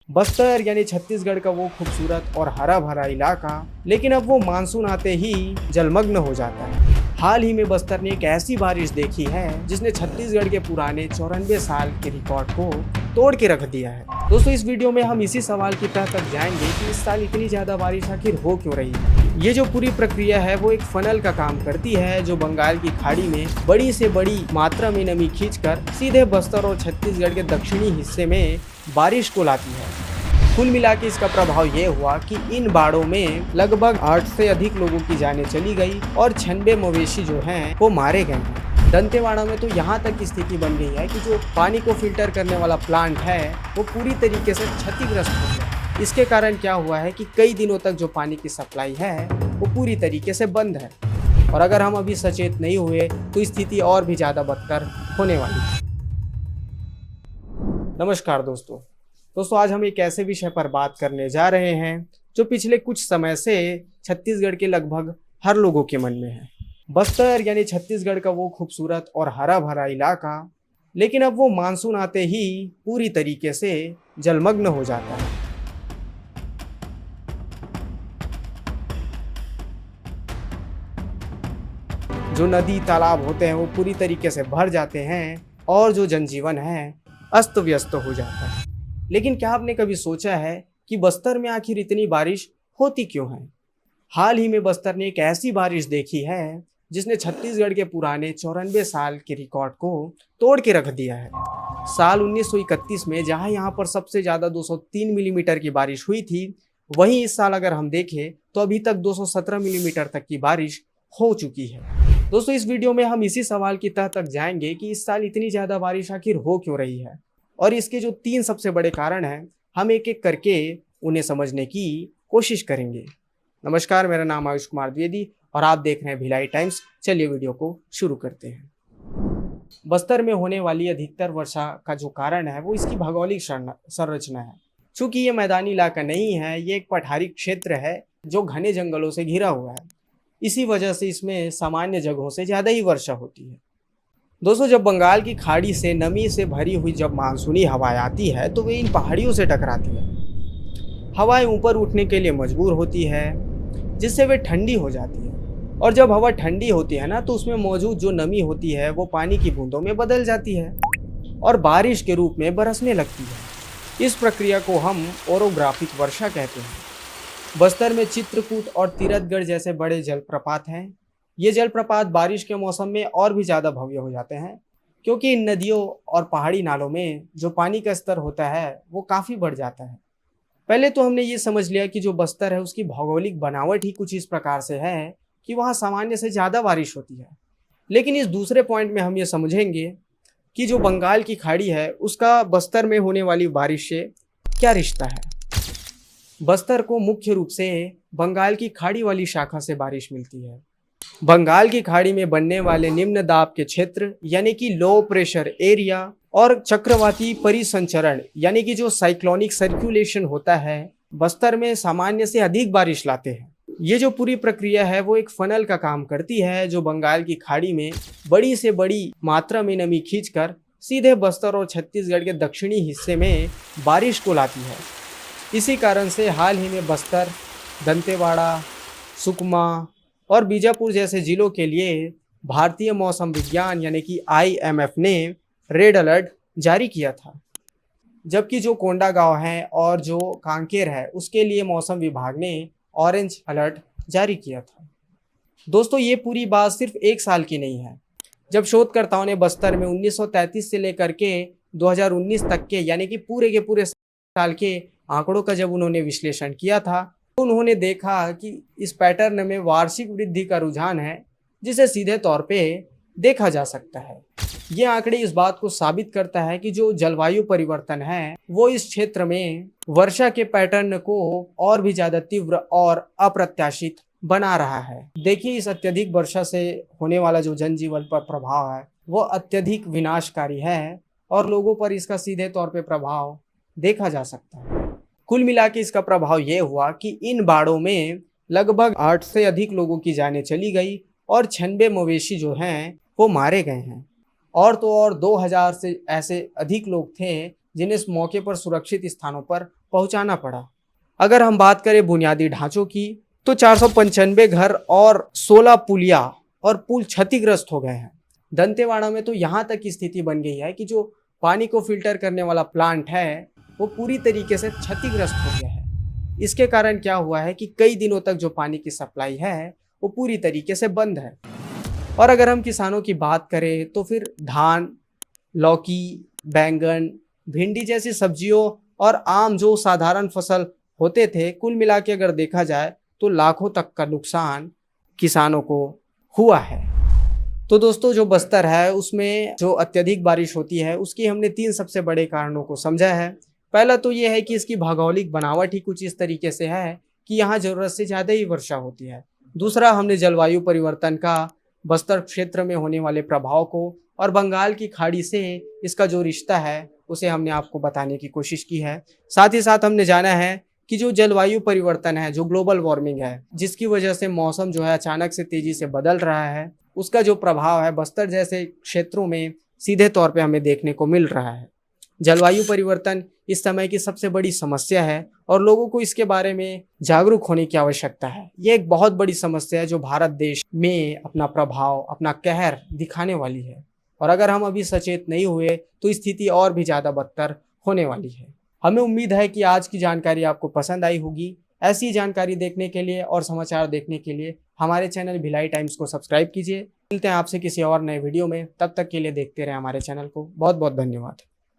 बस्तर यानी छत्तीसगढ़ का वो खूबसूरत और हरा भरा इलाका, लेकिन अब वो मानसून आते ही जलमग्न हो जाता है। हाल ही में बस्तर ने एक ऐसी बारिश देखी है जिसने छत्तीसगढ़ के पुराने 94 साल के रिकॉर्ड को तोड़ के रख दिया है। दोस्तों, इस वीडियो में हम इसी सवाल की तह तक जाएंगे कि इस साल इतनी ज्यादा बारिश आखिर हो क्यों रही है। ये जो पूरी प्रक्रिया है वो एक फनल का काम करती है जो बंगाल की खाड़ी में बड़ी से बड़ी मात्रा में नमी खींचकर सीधे बस्तर और छत्तीसगढ़ के दक्षिणी हिस्से में बारिश को लाती है। कुल मिला के इसका प्रभाव ये हुआ कि इन बाढ़ों में लगभग 8 से अधिक लोगों की जानें चली गई और 96 मवेशी जो हैं वो मारे गए हैं। दंतेवाड़ा में तो यहाँ तक की स्थिति बन गई है कि जो पानी को फिल्टर करने वाला प्लांट है वो पूरी तरीके से क्षतिग्रस्त हो गया। इसके कारण क्या हुआ है कि कई दिनों तक जो पानी की सप्लाई है वो पूरी तरीके से बंद है और अगर हम अभी सचेत नहीं हुए तो स्थिति और भी ज़्यादा बदतर होने वाली है। नमस्कार दोस्तों, आज हम एक ऐसे विषय पर बात करने जा रहे हैं जो पिछले कुछ समय से छत्तीसगढ़ के लगभग हर लोगों के मन में है। बस्तर यानी छत्तीसगढ़ का वो खूबसूरत और हरा भरा इलाका, लेकिन अब वो मानसून आते ही पूरी तरीके से जलमग्न हो जाता है। जो नदी तालाब होते हैं वो पूरी तरीके से भर जाते हैं और जो जनजीवन है अस्त व्यस्त हो जाता है। लेकिन क्या आपने कभी सोचा है कि बस्तर में आखिर इतनी बारिश होती क्यों है? हाल ही में बस्तर ने एक ऐसी बारिश देखी है जिसने छत्तीसगढ़ के पुराने 94 साल के रिकॉर्ड को तोड़ के रख दिया है। साल 1931 में जहां यहां पर सबसे ज़्यादा 203 मिलीमीटर की बारिश हुई थी, वहीं इस साल अगर हम देखें तो अभी तक 217 मिलीमीटर तक की बारिश हो चुकी है। दोस्तों, इस वीडियो में हम इसी सवाल की तह तक जाएंगे कि इस साल इतनी ज़्यादा बारिश आखिर हो क्यों रही है और इसके जो 3 सबसे बड़े कारण हैं हम एक एक करके उन्हें समझने की कोशिश करेंगे। नमस्कार, मेरा नाम आयुष कुमार द्विवेदी और आप देख रहे हैं भिलाई टाइम्स। चलिए वीडियो को शुरू करते हैं। बस्तर में होने वाली अधिकतर वर्षा का जो कारण है वो इसकी भौगोलिक संरचना है। चूंकि ये मैदानी इलाका नहीं है, ये एक पठारी क्षेत्र है जो घने जंगलों से घिरा हुआ है। इसी वजह से इसमें सामान्य जगहों से ज़्यादा ही वर्षा होती है। दोस्तों, जब बंगाल की खाड़ी से नमी से भरी हुई जब मानसूनी हवाएं आती है तो वे इन पहाड़ियों से टकराती है। हवाएं ऊपर उठने के लिए मजबूर होती है जिससे वे ठंडी हो जाती है और जब हवा ठंडी होती है ना तो उसमें मौजूद जो नमी होती है वो पानी की बूंदों में बदल जाती है और बारिश के रूप में बरसने लगती है। इस प्रक्रिया को हम ओरोग्राफिक वर्षा कहते हैं। बस्तर में चित्रकूट और तीरथगढ़ जैसे बड़े जलप्रपात हैं। ये जलप्रपात बारिश के मौसम में और भी ज़्यादा भव्य हो जाते हैं क्योंकि इन नदियों और पहाड़ी नालों में जो पानी का स्तर होता है वो काफ़ी बढ़ जाता है। पहले तो हमने ये समझ लिया कि जो बस्तर है उसकी भौगोलिक बनावट ही कुछ इस प्रकार से है कि वहाँ सामान्य से ज़्यादा बारिश होती है। लेकिन इस दूसरे पॉइंट में हम ये समझेंगे कि जो बंगाल की खाड़ी है उसका बस्तर में होने वाली बारिश से क्या रिश्ता है। बस्तर को मुख्य रूप से बंगाल की खाड़ी वाली शाखा से बारिश मिलती है। बंगाल की खाड़ी में बनने वाले निम्न दाब के क्षेत्र यानी कि लो प्रेशर एरिया और चक्रवाती परिसंचरण यानी कि जो साइक्लोनिक सर्कुलेशन होता है बस्तर में सामान्य से अधिक बारिश लाते हैं। ये जो पूरी प्रक्रिया है वो एक फनल का काम करती है जो बंगाल की खाड़ी में बड़ी से बड़ी मात्रा में नमी खींचकर सीधे बस्तर और छत्तीसगढ़ के दक्षिणी हिस्से में बारिश को लाती है। इसी कारण से हाल ही में बस्तर, दंतेवाड़ा, सुकमा और बीजापुर जैसे जिलों के लिए भारतीय मौसम विज्ञान यानी कि IMF ने रेड अलर्ट जारी किया था, जबकि जो कोंडागांव है और जो कांकेर है उसके लिए मौसम विभाग ने ऑरेंज अलर्ट जारी किया था। दोस्तों, ये पूरी बात सिर्फ एक साल की नहीं है। जब शोधकर्ताओं ने बस्तर में 1933 से लेकर के 2019 तक के यानी कि पूरे साल के आंकड़ों का जब उन्होंने विश्लेषण किया था तो उन्होंने देखा कि इस पैटर्न में वार्षिक वृद्धि का रुझान है जिसे सीधे तौर पे देखा जा सकता है। ये आंकड़े इस बात को साबित करता है कि जो जलवायु परिवर्तन है वो इस क्षेत्र में वर्षा के पैटर्न को और भी ज़्यादा तीव्र और अप्रत्याशित बना रहा है। देखिए, इस अत्यधिक वर्षा से होने वाला जो जनजीवन पर प्रभाव है वो अत्यधिक विनाशकारी है और लोगों पर इसका सीधे तौर पे प्रभाव देखा जा सकता है। कुल मिला के इसका प्रभाव ये हुआ कि इन बाढ़ों में लगभग 8 से अधिक लोगों की जानें चली गई और 96 मवेशी जो हैं वो मारे गए हैं और 2000 से ऐसे अधिक लोग थे जिन्हें इस मौके पर सुरक्षित स्थानों पर पहुंचाना पड़ा। अगर हम बात करें बुनियादी ढांचों की तो 495 घर और 16 पुलिया और पुल क्षतिग्रस्त हो गए हैं। दंतेवाड़ा में तो यहाँ तक की स्थिति बन गई है कि जो पानी को फिल्टर करने वाला प्लांट है वो पूरी तरीके से क्षतिग्रस्त हो गया है। इसके कारण क्या हुआ है कि कई दिनों तक जो पानी की सप्लाई है वो पूरी तरीके से बंद है। और अगर हम किसानों की बात करें तो फिर धान, लौकी, बैंगन, भिंडी जैसी सब्जियों और आम जो साधारण फसल होते थे, कुल मिला के अगर देखा जाए तो लाखों तक का नुकसान किसानों को हुआ है। तो दोस्तों, जो बस्तर है उसमें जो अत्यधिक बारिश होती है उसकी हमने 3 सबसे बड़े कारणों को समझा है। पहला तो ये है कि इसकी भौगोलिक बनावट ही कुछ इस तरीके से है कि यहाँ ज़रूरत से ज़्यादा ही वर्षा होती है। दूसरा, हमने जलवायु परिवर्तन का बस्तर क्षेत्र में होने वाले प्रभाव को और बंगाल की खाड़ी से इसका जो रिश्ता है उसे हमने आपको बताने की कोशिश की है। साथ ही साथ हमने जाना है कि जो जलवायु परिवर्तन है, जो ग्लोबल वार्मिंग है, जिसकी वजह से मौसम जो है अचानक से तेजी से बदल रहा है, उसका जो प्रभाव है बस्तर जैसे क्षेत्रों में सीधे तौर पे हमें देखने को मिल रहा है। जलवायु परिवर्तन इस समय की सबसे बड़ी समस्या है और लोगों को इसके बारे में जागरूक होने की आवश्यकता है। ये एक बहुत बड़ी समस्या है जो भारत देश में अपना प्रभाव, अपना कहर दिखाने वाली है और अगर हम अभी सचेत नहीं हुए तो स्थिति और भी ज़्यादा बदतर होने वाली है। हमें उम्मीद है कि आज की जानकारी आपको पसंद आई होगी। ऐसी जानकारी देखने के लिए और समाचार देखने के लिए हमारे चैनल भिलाई टाइम्स को सब्सक्राइब कीजिए। मिलते हैं आपसे किसी और नए वीडियो में, तब तक के लिए देखते रहें हमारे चैनल को। बहुत बहुत धन्यवाद।